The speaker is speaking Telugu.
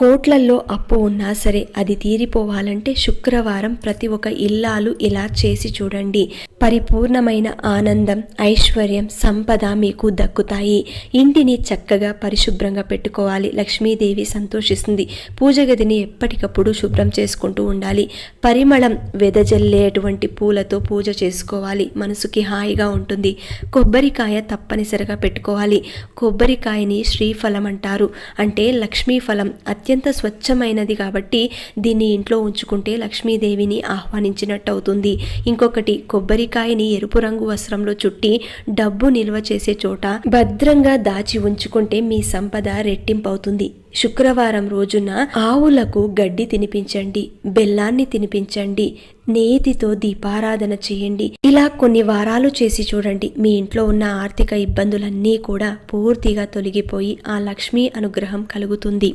కోట్లల్లో అప్పు ఉన్నా సరే అది తీరిపోవాలంటే శుక్రవారం ప్రతి ఒక్క ఇల్లాలు ఇలా చేసి చూడండి. పరిపూర్ణమైన ఆనందం, ఐశ్వర్యం, సంపద మీకు దక్కుతాయి. ఇంటిని చక్కగా పరిశుభ్రంగా పెట్టుకోవాలి. లక్ష్మీదేవి సంతోషిస్తుంది. పూజ గదిని ఎప్పటికప్పుడు శుభ్రం చేసుకుంటూ ఉండాలి. పరిమళం వెదజల్లేటువంటి పూలతో పూజ చేసుకోవాలి. మనసుకి హాయిగా ఉంటుంది. కొబ్బరికాయ తప్పనిసరిగా పెట్టుకోవాలి. కొబ్బరికాయని శ్రీఫలం అంటారు. అంటే లక్ష్మీ ఫలం, అత్యంత స్వచ్ఛమైనది కాబట్టి దీన్ని ఇంట్లో ఉంచుకుంటే లక్ష్మీదేవిని ఆహ్వానించినట్టు అవుతుంది. ఇంకొకటి, కొబ్బరికాయని ఎరుపు రంగు వస్త్రంలో చుట్టి డబ్బు నిల్వ చేసే చోట భద్రంగా దాచి ఉంచుకుంటే మీ సంపద రెట్టింపవుతుంది. శుక్రవారం రోజున ఆవులకు గడ్డి తినిపించండి, బెల్లాన్ని తినిపించండి, నేతితో దీపారాధన చేయండి. ఇలా కొన్ని వారాలు చేసి చూడండి. మీ ఇంట్లో ఉన్న ఆర్థిక ఇబ్బందులన్నీ కూడా పూర్తిగా తొలగిపోయి ఆ లక్ష్మీ అనుగ్రహం కలుగుతుంది.